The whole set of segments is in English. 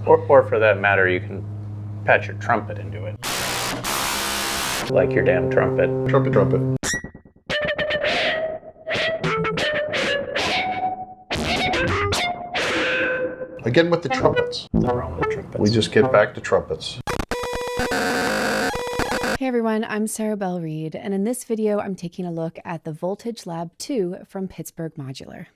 Or for that matter, you can patch your trumpet into it. Like your damn trumpet. Trumpet. Again with the trumpets. Nothing wrong with trumpets. We just get back to trumpets. Hey everyone, I'm Belle Reid, and in this video I'm taking a look at the Voltage Lab 2 from Pittsburgh Modular.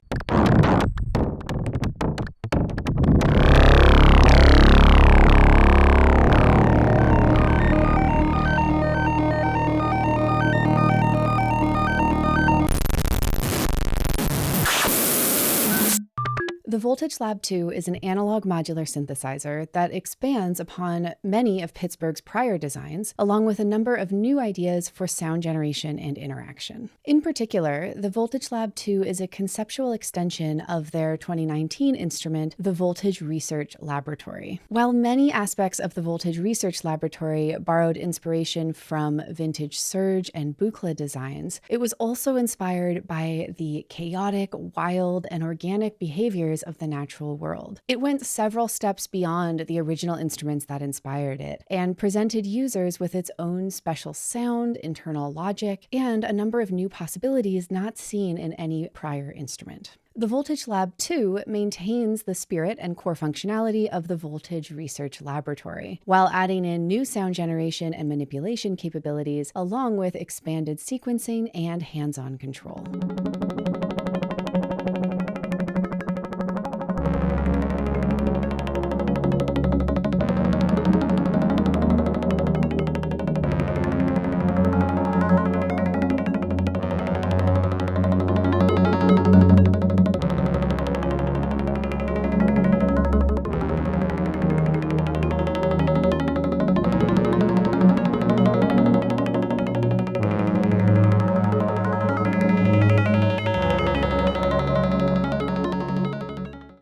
The Voltage Lab 2 is an analog modular synthesizer that expands upon many of Pittsburgh's prior designs, along with a number of new ideas for sound generation and interaction. In particular, the Voltage Lab 2 is a conceptual extension of their 2019 instrument, the Voltage Research Laboratory. While many aspects of the Voltage Research Laboratory borrowed inspiration from vintage Surge and Buchla designs, it was also inspired by the chaotic, wild, and organic behaviors of the natural world. It went several steps beyond the original instruments that inspired it and presented users with its own special sound, internal logic, and a number of new possibilities not seen in any prior instrument. The Voltage Lab 2 maintains the spirit and core functionality of the Voltage Research Laboratory, while adding in new sound generation and manipulation capabilities, along with expanded sequencing and hands-on control.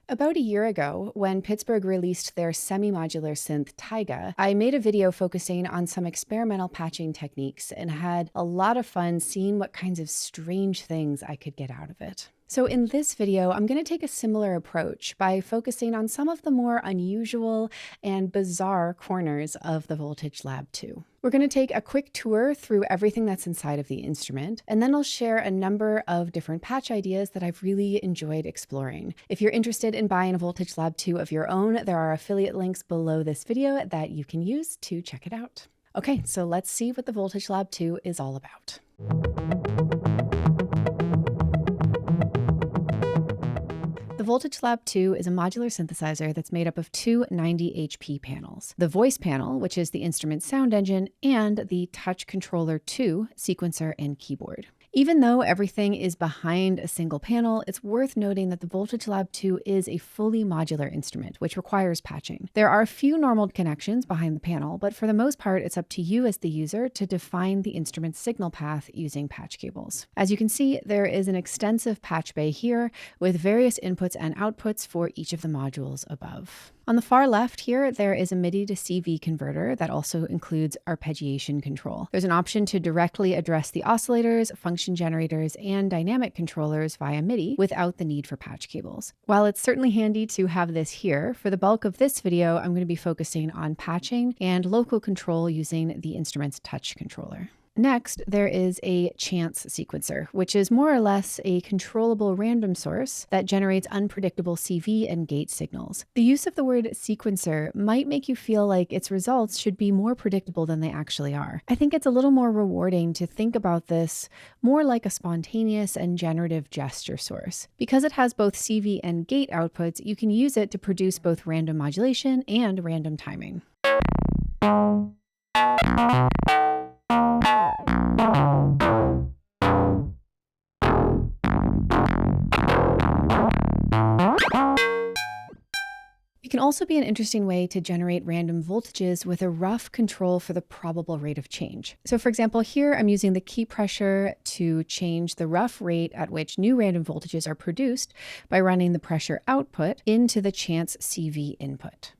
About a year ago, when Pittsburgh released their semi-modular synth Taiga, I made a video focusing on some experimental patching techniques and had a lot of fun seeing what kinds of strange things I could get out of it. So in this video, I'm going to take a similar approach by focusing on some of the more unusual and bizarre corners of the Voltage Lab 2. We're going to take a quick tour through everything that's inside of the instrument, and then I'll share a number of different patch ideas that I've really enjoyed exploring. If you're interested in buying a Voltage Lab 2 of your own, there are affiliate links below this video that you can use to check it out. Okay, so let's see what the Voltage Lab 2 is all about. The Voltage Lab 2 is a modular synthesizer that's made up of two 90 HP panels. The voice panel, which is the instrument's sound engine, and the Touch Controller 2 sequencer and keyboard. Even though everything is behind a single panel, it's worth noting that the Voltage Lab 2 is a fully modular instrument, which requires patching. There are a few normal connections behind the panel, but for the most part, it's up to you as the user to define the instrument's signal path using patch cables. As you can see, there is an extensive patch bay here with various inputs and outputs for each of the modules above. On the far left here, there is a MIDI to CV converter that also includes arpeggiation control. There's an option to directly address the oscillators, function generators, and dynamic controllers via MIDI without the need for patch cables. While it's certainly handy to have this here, for the bulk of this video, I'm going to be focusing on patching and local control using the instrument's touch controller. Next, there is a chance sequencer, which is more or less a controllable random source that generates unpredictable CV and gate signals. The use of the word sequencer might make you feel like its results should be more predictable than they actually are. I think it's a little more rewarding to think about this more like a spontaneous and generative gesture source. Because it has both CV and gate outputs, you can use it to produce both random modulation and random timing. It can also be an interesting way to generate random voltages with a rough control for the probable rate of change. So for example, here I'm using the key pressure to change the rough rate at which new random voltages are produced by running the pressure output into the chance CV input.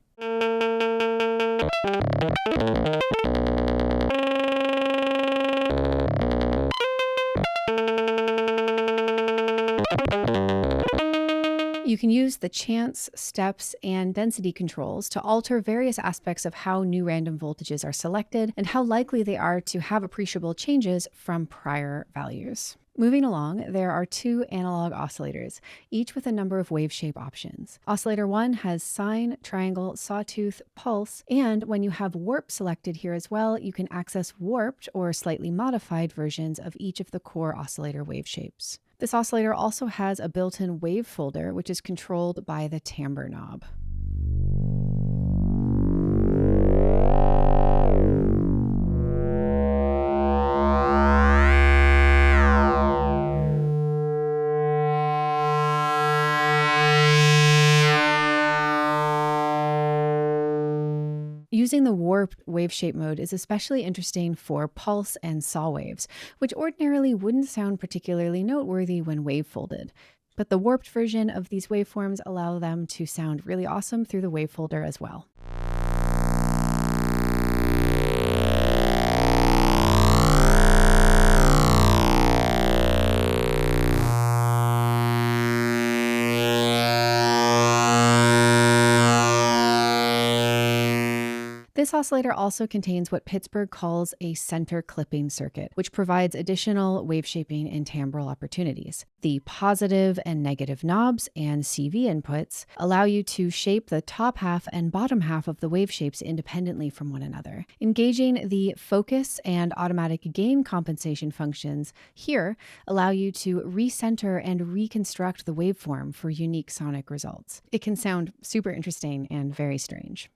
You can use the chance, steps, and density controls to alter various aspects of how new random voltages are selected and how likely they are to have appreciable changes from prior values. Moving along, there are 2 analog oscillators, each with a number of wave shape options. Oscillator 1 has sine, triangle, sawtooth, pulse, and when you have warp selected here as well, you can access warped or slightly modified versions of each of the core oscillator wave shapes. This oscillator also has a built-in wave folder, which is controlled by the timbre knob. Using the warped wave shape mode is especially interesting for pulse and saw waves, which ordinarily wouldn't sound particularly noteworthy when wave folded. But the warped version of these waveforms allow them to sound really awesome through the wave folder as well. This oscillator also contains what Pittsburgh calls a center clipping circuit, which provides additional wave shaping and timbral opportunities. The positive and negative knobs and CV inputs allow you to shape the top half and bottom half of the wave shapes independently from one another. Engaging the focus and automatic gain compensation functions here allow you to recenter and reconstruct the waveform for unique sonic results. It can sound super interesting and very strange.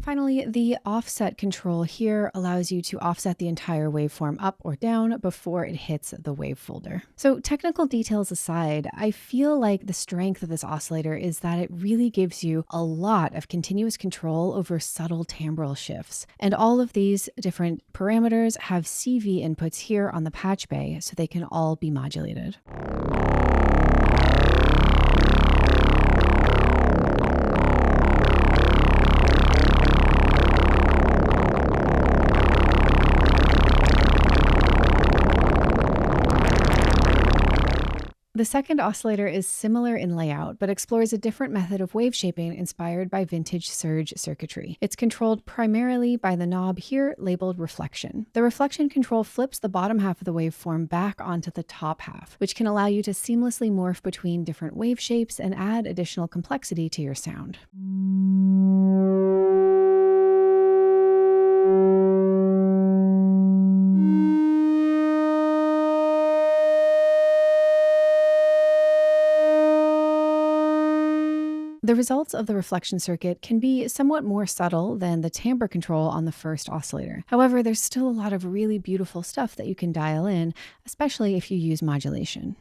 Finally, the offset control here allows you to offset the entire waveform up or down before it hits the wave folder. So technical details aside, I feel like the strength of this oscillator is that it really gives you a lot of continuous control over subtle timbral shifts. And all of these different parameters have CV inputs here on the patch bay, so they can all be modulated. The second oscillator is similar in layout, but explores a different method of wave shaping inspired by vintage surge circuitry. It's controlled primarily by the knob here labeled reflection. The reflection control flips the bottom half of the waveform back onto the top half, which can allow you to seamlessly morph between different wave shapes and add additional complexity to your sound. The results of the reflection circuit can be somewhat more subtle than the timbre control on the first oscillator. However, there's still a lot of really beautiful stuff that you can dial in, especially if you use modulation.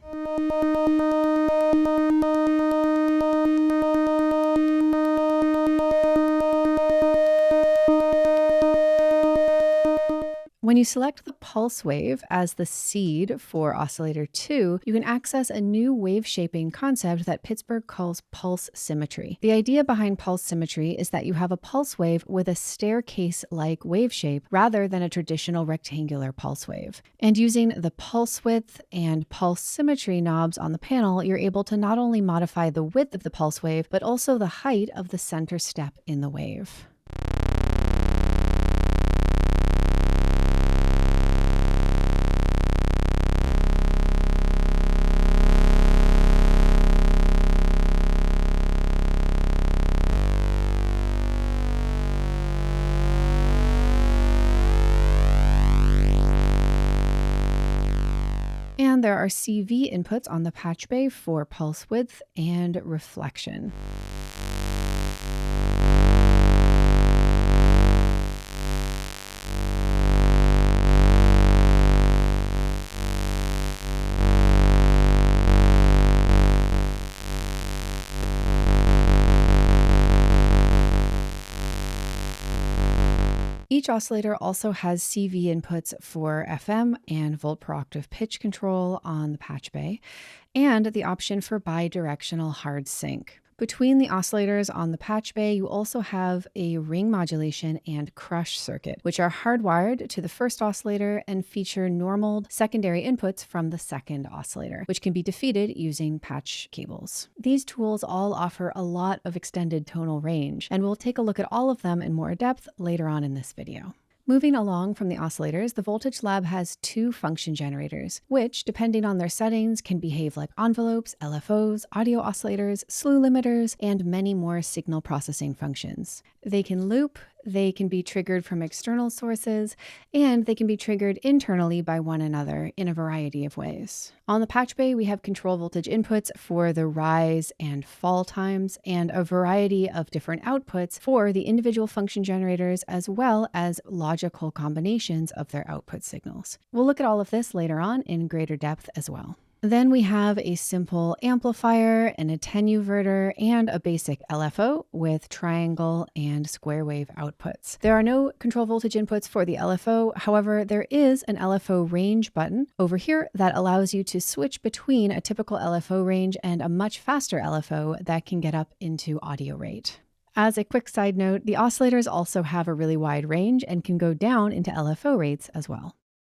When you select the pulse wave as the seed for oscillator 2, you can access a new wave shaping concept that Pittsburgh calls pulse symmetry. The idea behind pulse symmetry is that you have a pulse wave with a staircase-like wave shape rather than a traditional rectangular pulse wave. And using the pulse width and pulse symmetry knobs on the panel, you're able to not only modify the width of the pulse wave, but also the height of the center step in the wave. And there are CV inputs on the patch bay for pulse width and reflection. Each oscillator also has CV inputs for FM and volt per octave pitch control on the patch bay, and the option for bidirectional hard sync. Between the oscillators on the patch bay, you also have a ring modulation and crush circuit, which are hardwired to the first oscillator and feature normal secondary inputs from the second oscillator, which can be defeated using patch cables. These tools all offer a lot of extended tonal range, and we'll take a look at all of them in more depth later on in this video. Moving along from the oscillators, the Voltage Lab has two function generators, which, depending on their settings, can behave like envelopes, LFOs, audio oscillators, slew limiters, and many more signal processing functions. They can loop, they can be triggered from external sources, and they can be triggered internally by one another in a variety of ways. On the patch bay, we have control voltage inputs for the rise and fall times, and a variety of different outputs for the individual function generators, as well as logical combinations of their output signals. We'll look at all of this later on in greater depth as well. Then we have a simple amplifier, an attenuverter, and a basic LFO with triangle and square wave outputs. There are no control voltage inputs for the LFO. However, there is an LFO range button over here that allows you to switch between a typical LFO range and a much faster LFO that can get up into audio rate. As a quick side note, the oscillators also have a really wide range and can go down into LFO rates as well.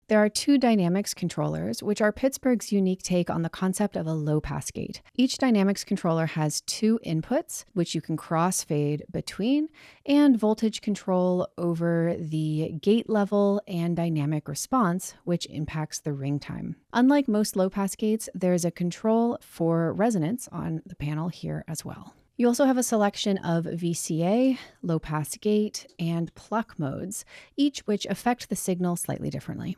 There are two dynamics controllers, which are Pittsburgh's unique take on the concept of a low-pass gate. Each dynamics controller has two inputs, which you can crossfade between, and voltage control over the gate level and dynamic response, which impacts the ring time. Unlike most low-pass gates, there's a control for resonance on the panel here as well. You also have a selection of VCA, low-pass gate, and pluck modes, each which affect the signal slightly differently.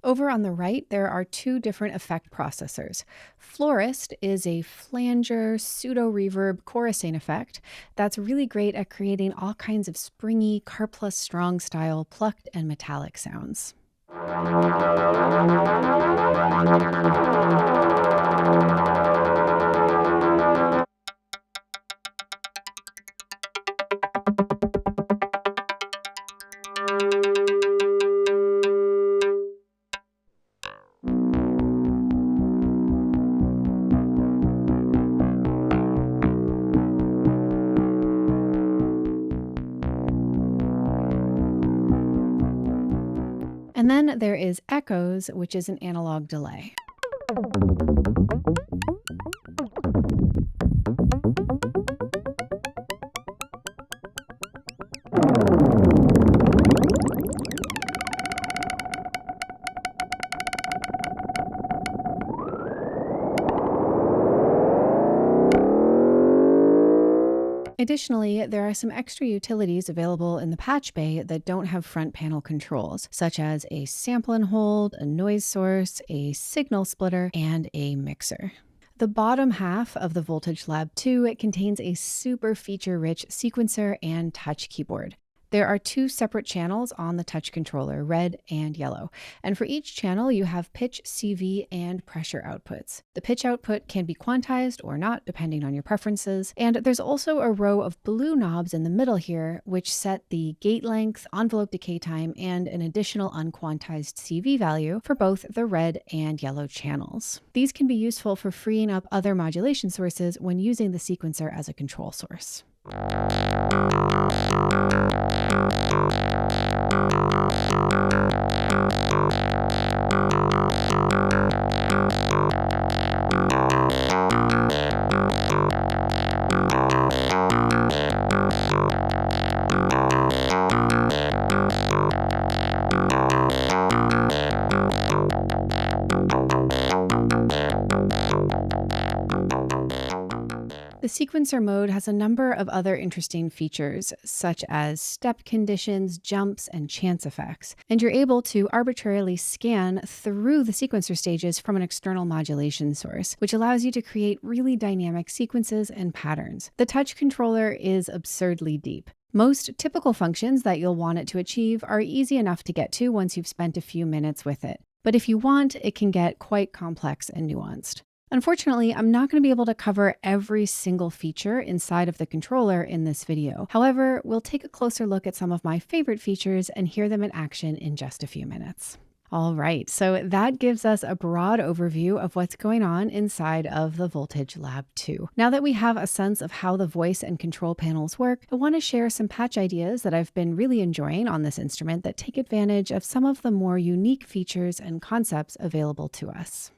Over on the right, there are two different effect processors. Florist is a flanger, pseudo-reverb chorusing effect that's really great at creating all kinds of springy, Karplus strong style plucked and metallic sounds. And then there is echoes, which is an analog delay. Additionally, there are some extra utilities available in the patch bay that don't have front panel controls, such as a sample and hold, a noise source, a signal splitter, and a mixer. The bottom half of the Voltage Lab 2 contains a super feature-rich sequencer and touch keyboard. There are two separate channels on the touch controller, red and yellow, and for each channel you have pitch, CV, and pressure outputs. The pitch output can be quantized or not, depending on your preferences, and there's also a row of blue knobs in the middle here, which set the gate length, envelope decay time, and an additional unquantized CV value for both the red and yellow channels. These can be useful for freeing up other modulation sources when using the sequencer as a control source. The sequencer mode has a number of other interesting features, such as step conditions, jumps, and chance effects, and you're able to arbitrarily scan through the sequencer stages from an external modulation source, which allows you to create really dynamic sequences and patterns. The touch controller is absurdly deep. Most typical functions that you'll want it to achieve are easy enough to get to once you've spent a few minutes with it. But if you want, it can get quite complex and nuanced. Unfortunately, I'm not going to be able to cover every single feature inside of the controller in this video. However, we'll take a closer look at some of my favorite features and hear them in action in just a few minutes. All right, so that gives us a broad overview of what's going on inside of the Voltage Lab 2. Now that we have a sense of how the voice and control panels work, I want to share some patch ideas that I've been really enjoying on this instrument that take advantage of some of the more unique features and concepts available to us.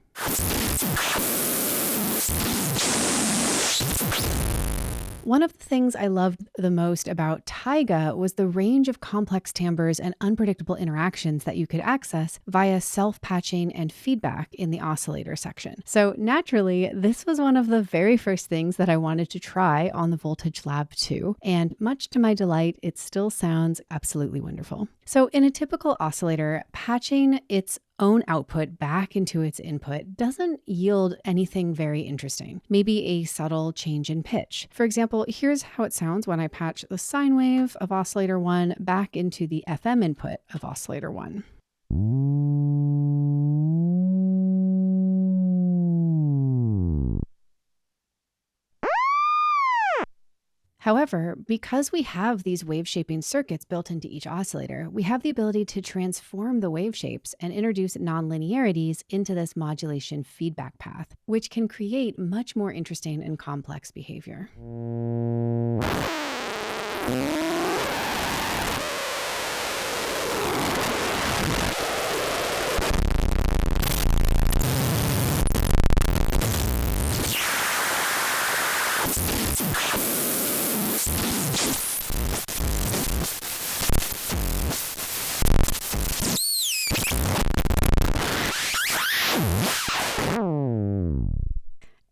One of the things I loved the most about Taiga was the range of complex timbres and unpredictable interactions that you could access via self-patching and feedback in the oscillator section. So naturally, this was one of the very first things that I wanted to try on the Voltage Lab 2, and much to my delight, it still sounds absolutely wonderful. So in a typical oscillator, patching its own output back into its input doesn't yield anything very interesting. Maybe a subtle change in pitch. For example, here's how it sounds when I patch the sine wave of oscillator 1 back into the FM input of oscillator 1. However, because we have these wave shaping circuits built into each oscillator, we have the ability to transform the wave shapes and introduce nonlinearities into this modulation feedback path, which can create much more interesting and complex behavior.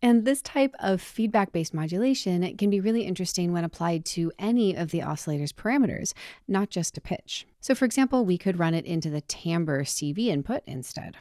And this type of feedback-based modulation can be really interesting when applied to any of the oscillator's parameters, not just to pitch. So for example, we could run it into the timbre CV input instead.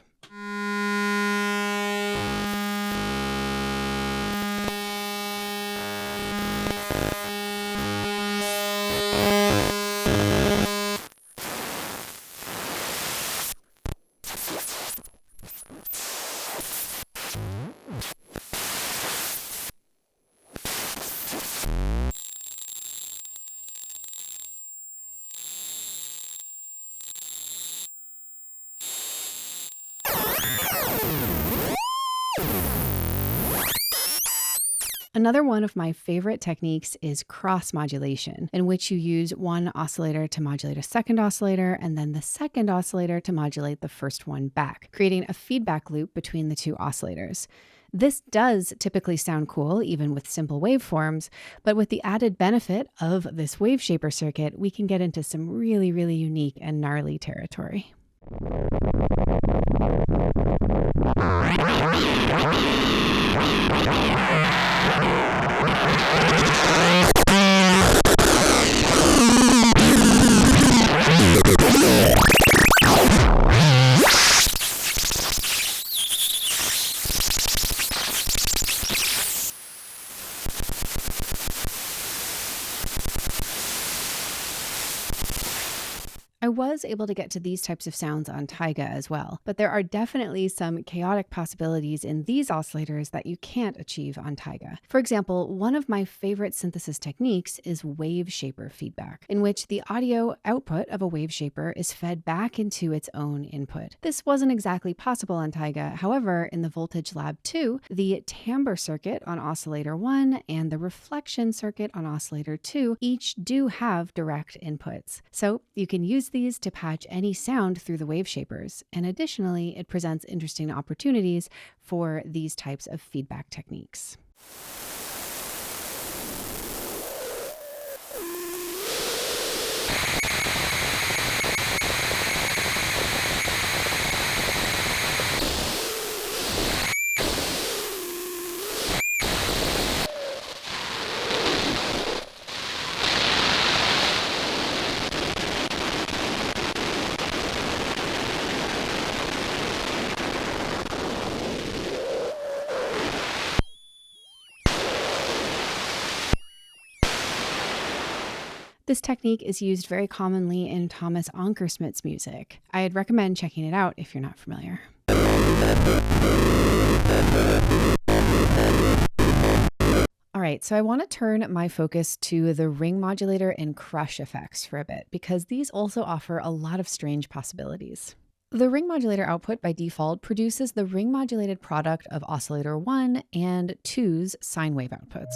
Another one of my favorite techniques is cross-modulation, in which you use one oscillator to modulate a second oscillator and then the second oscillator to modulate the first one back, creating a feedback loop between the two oscillators. This does typically sound cool, even with simple waveforms, but with the added benefit of this wave shaper circuit, we can get into some really, really unique and gnarly territory. I was able to get to these types of sounds on Taiga as well, but there are definitely some chaotic possibilities in these oscillators that you can't achieve on Taiga. For example, one of my favorite synthesis techniques is wave shaper feedback, in which the audio output of a wave shaper is fed back into its own input. This wasn't exactly possible on Taiga. However, in the Voltage Lab 2, the timbre circuit on oscillator 1 and the reflection circuit on oscillator 2 each do have direct inputs. So you can use these to patch any sound through the wave shapers, and additionally, it presents interesting opportunities for these types of feedback techniques. This technique is used very commonly in Thomas Ankersmith's music. I'd recommend checking it out if you're not familiar. All right, so I want to turn my focus to the ring modulator and crush effects for a bit, because these also offer a lot of strange possibilities. The ring modulator output by default produces the ring modulated product of oscillator 1 and 2's sine wave outputs.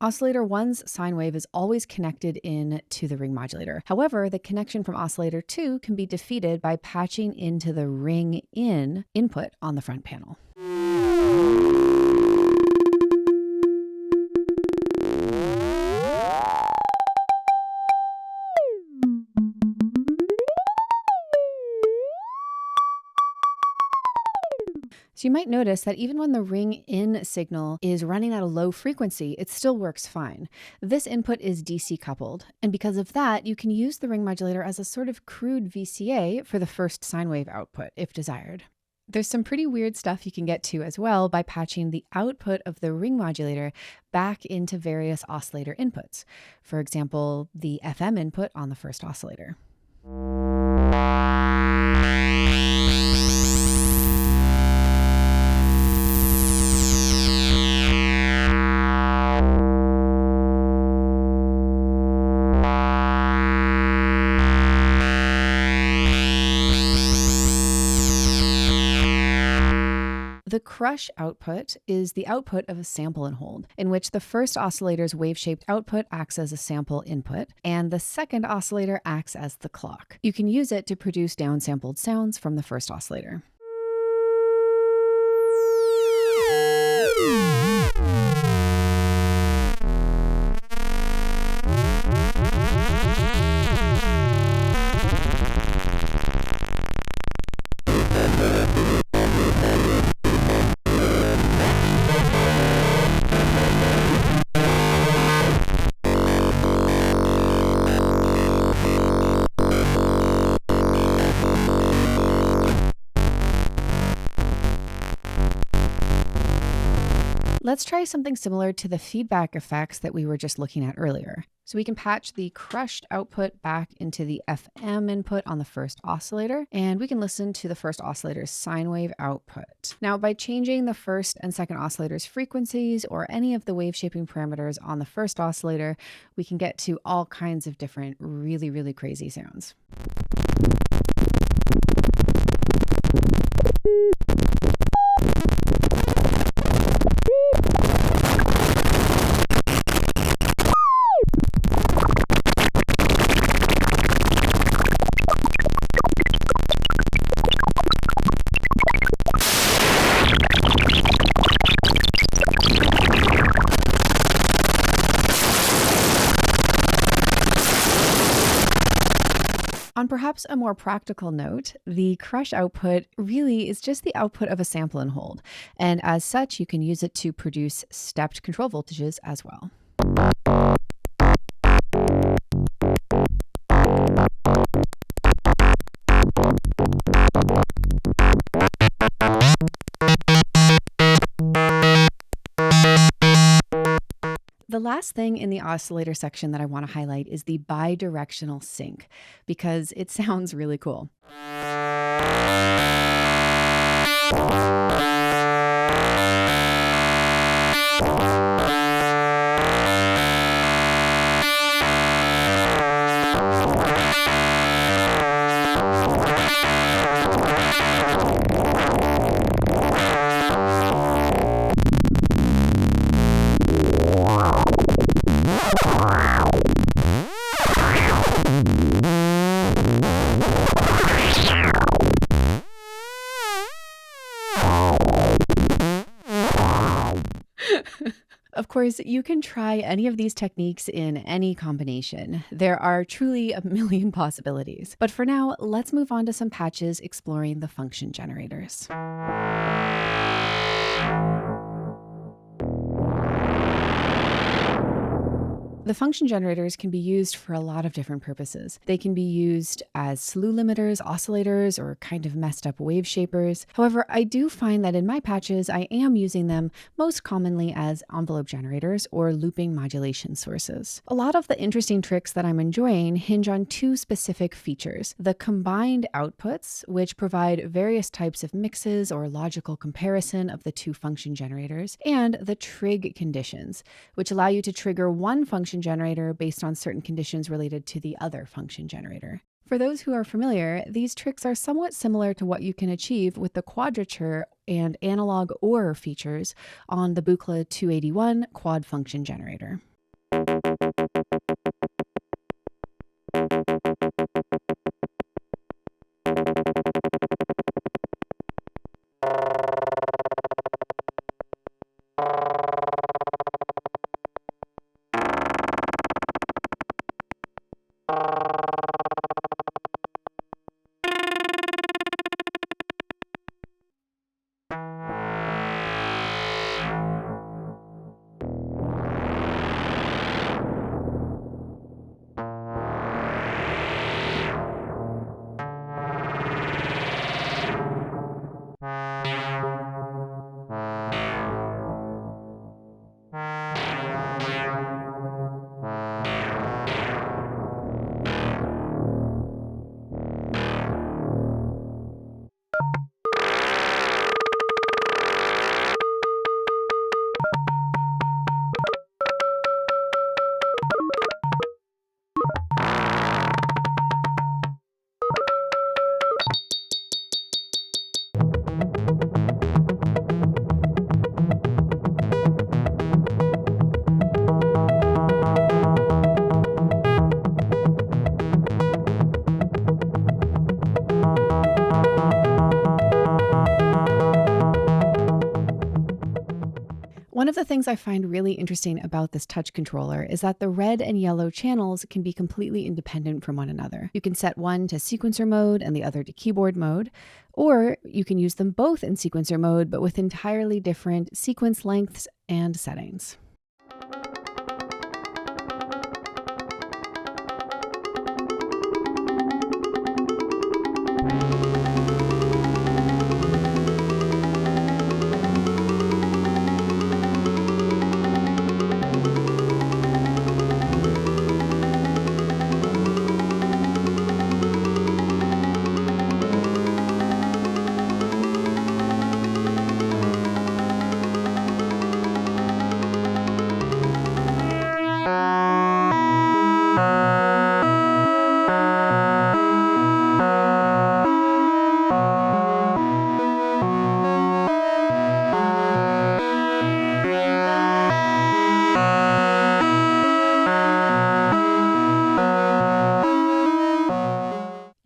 Oscillator 1's sine wave is always connected in to the ring modulator. However, the connection from oscillator 2 can be defeated by patching into the ring in input on the front panel. So you might notice that even when the ring in signal is running at a low frequency, it still works fine. This input is DC coupled, and because of that, you can use the ring modulator as a sort of crude VCA for the first sine wave output, if desired. There's some pretty weird stuff you can get to as well by patching the output of the ring modulator back into various oscillator inputs. For example, the FM input on the first oscillator. The crush output is the output of a sample and hold, in which the first oscillator's wave-shaped output acts as a sample input, and the second oscillator acts as the clock. You can use it to produce downsampled sounds from the first oscillator. Let's try something similar to the feedback effects that we were just looking at earlier. So we can patch the crushed output back into the FM input on the first oscillator, and we can listen to the first oscillator's sine wave output. Now, by changing the first and second oscillator's frequencies or any of the wave shaping parameters on the first oscillator, we can get to all kinds of different really, really crazy sounds. On perhaps a more practical note, the crush output really is just the output of a sample and hold, and as such, you can use it to produce stepped control voltages as well. The last thing in the oscillator section that I want to highlight is the bidirectional sync, because it sounds really cool. Of course, you can try any of these techniques in any combination. There are truly a million possibilities. But for now, let's move on to some patches exploring the function generators. The function generators can be used for a lot of different purposes. They can be used as slew limiters, oscillators, or kind of messed up wave shapers. However, I do find that in my patches, I am using them most commonly as envelope generators or looping modulation sources. A lot of the interesting tricks that I'm enjoying hinge on two specific features: the combined outputs, which provide various types of mixes or logical comparison of the two function generators, and the trig conditions, which allow you to trigger one function generator based on certain conditions related to the other function generator. For those who are familiar, these tricks are somewhat similar to what you can achieve with the quadrature and analog OR features on the Buchla 281 quad function generator. One of the things I find really interesting about this touch controller is that the red and yellow channels can be completely independent from one another. You can set one to sequencer mode and the other to keyboard mode, or you can use them both in sequencer mode but with entirely different sequence lengths and settings.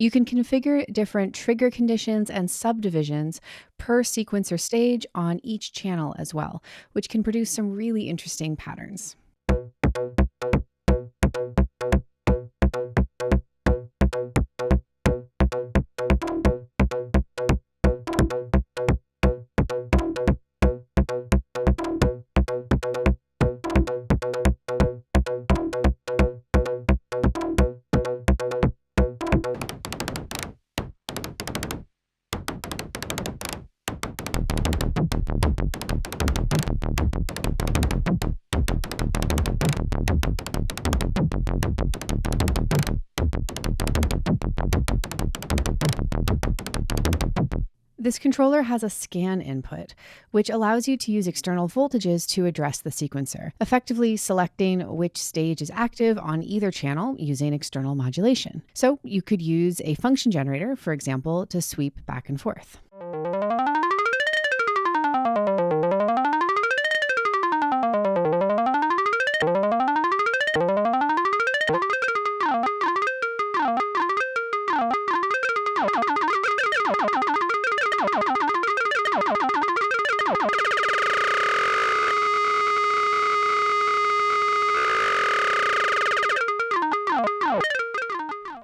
You can configure different trigger conditions and subdivisions per sequencer stage on each channel as well, which can produce some really interesting patterns. This controller has a scan input, which allows you to use external voltages to address the sequencer, effectively selecting which stage is active on either channel using external modulation. So you could use a function generator, for example, to sweep back and forth.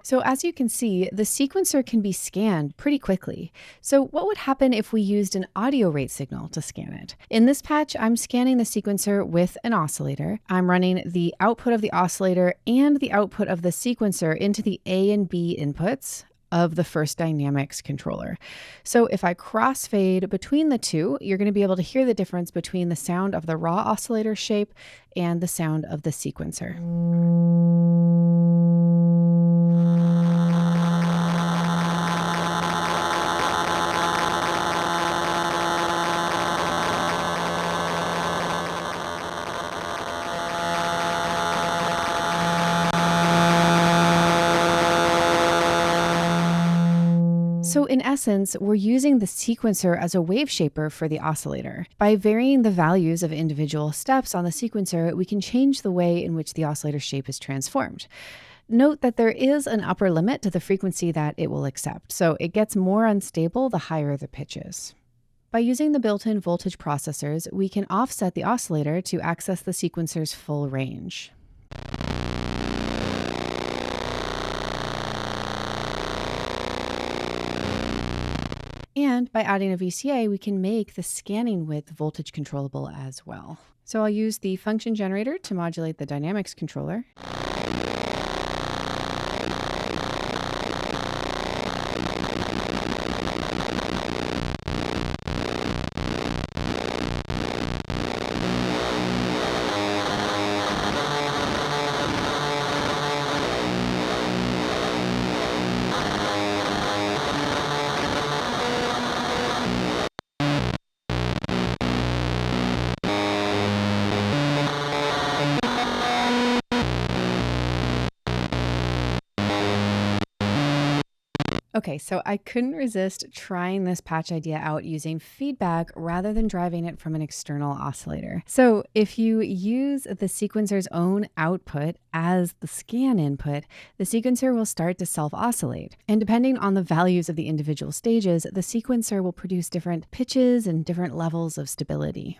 So as you can see, the sequencer can be scanned pretty quickly. So what would happen if we used an audio rate signal to scan it? In this patch, I'm scanning the sequencer with an oscillator. I'm running the output of the oscillator and the output of the sequencer into the A and B inputs of the first dynamics controller. So if I crossfade between the two, you're going to be able to hear the difference between the sound of the raw oscillator shape and the sound of the sequencer. So in essence, we're using the sequencer as a wave shaper for the oscillator. By varying the values of individual steps on the sequencer, we can change the way in which the oscillator shape is transformed. Note that there is an upper limit to the frequency that it will accept, so it gets more unstable the higher the pitch is. By using the built-in voltage processors, we can offset the oscillator to access the sequencer's full range. And by adding a VCA, we can make the scanning width voltage controllable as well. So I'll use the function generator to modulate the dynamics controller. Okay, so I couldn't resist trying this patch idea out using feedback rather than driving it from an external oscillator. So if you use the sequencer's own output as the scan input, the sequencer will start to self-oscillate. And depending on the values of the individual stages, the sequencer will produce different pitches and different levels of stability.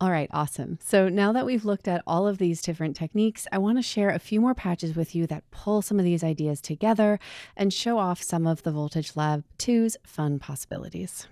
All right, awesome. So now that we've looked at all of these different techniques, I want to share a few more patches with you that pull some of these ideas together and show off some of the Voltage Lab 2's fun possibilities.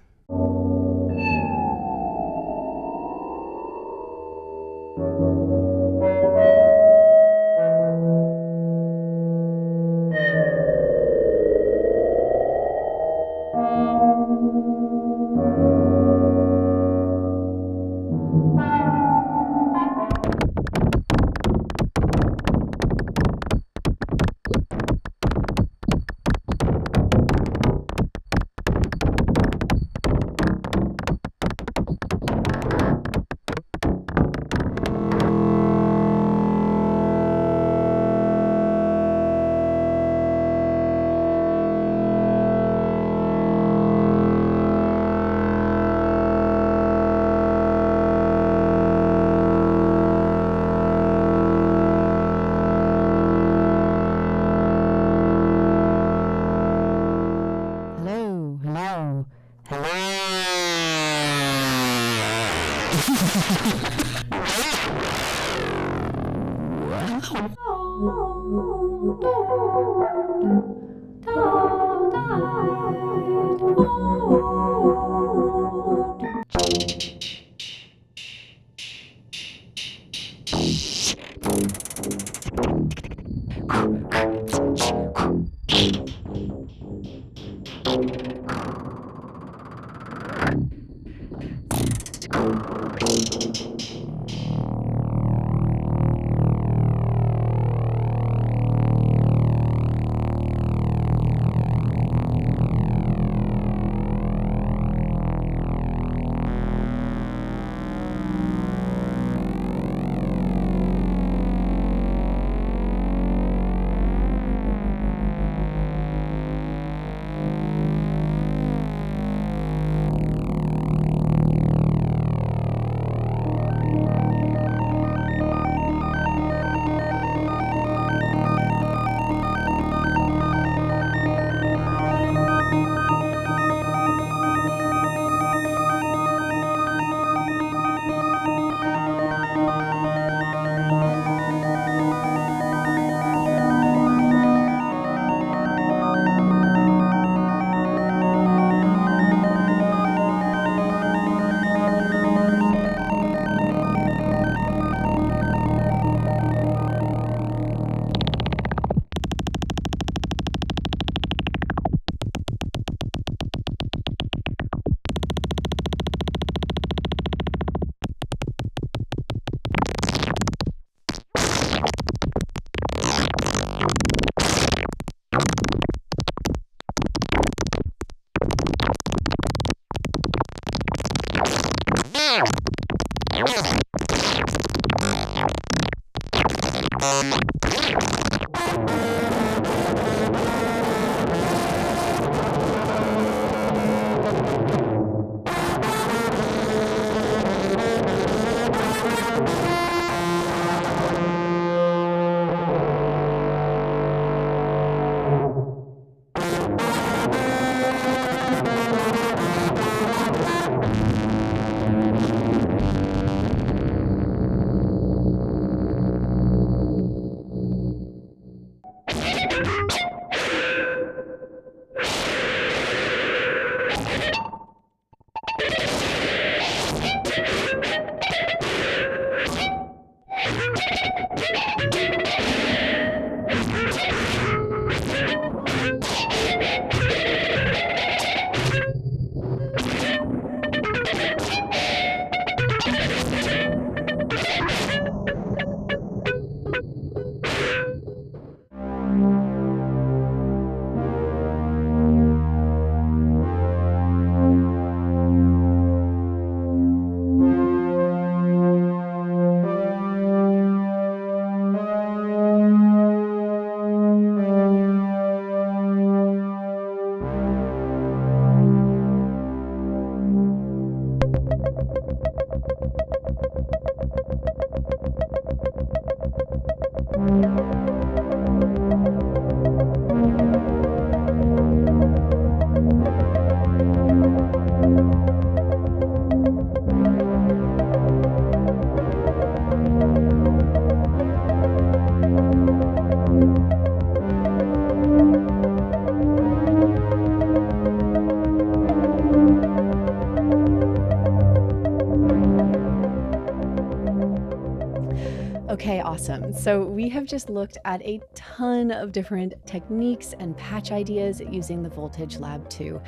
Okay, awesome. So we have just looked at a ton of different techniques and patch ideas using the Voltage Lab 2.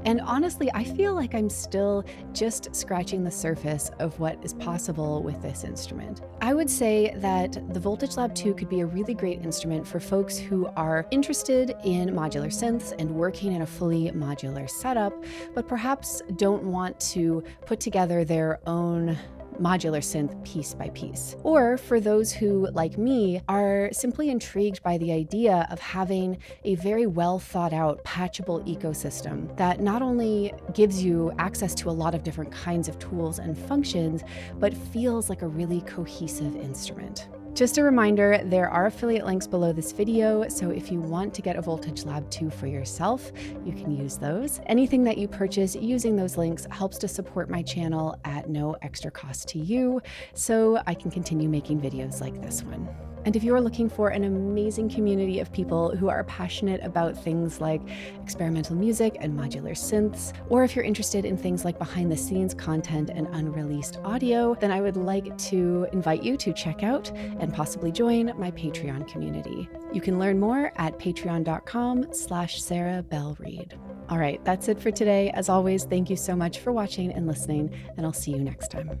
And honestly, I feel like I'm still just scratching the surface of what is possible with this instrument. I would say that the Voltage Lab 2 could be a really great instrument for folks who are interested in modular synths and working in a fully modular setup, but perhaps don't want to put together their own modular synth piece by piece. Or for those who, like me, are simply intrigued by the idea of having a very well thought out patchable ecosystem that not only gives you access to a lot of different kinds of tools and functions, but feels like a really cohesive instrument. Just a reminder, there are affiliate links below this video, so if you want to get a Voltage Lab 2 for yourself, you can use those. Anything that you purchase using those links helps to support my channel at no extra cost to you, so I can continue making videos like this one. And if you're looking for an amazing community of people who are passionate about things like experimental music and modular synths, or if you're interested in things like behind the scenes content and unreleased audio, then I would like to invite you to check out and possibly join my Patreon community. You can learn more at patreon.com/Sarah Belle Reid. All right, that's it for today. As always, thank you so much for watching and listening, and I'll see you next time.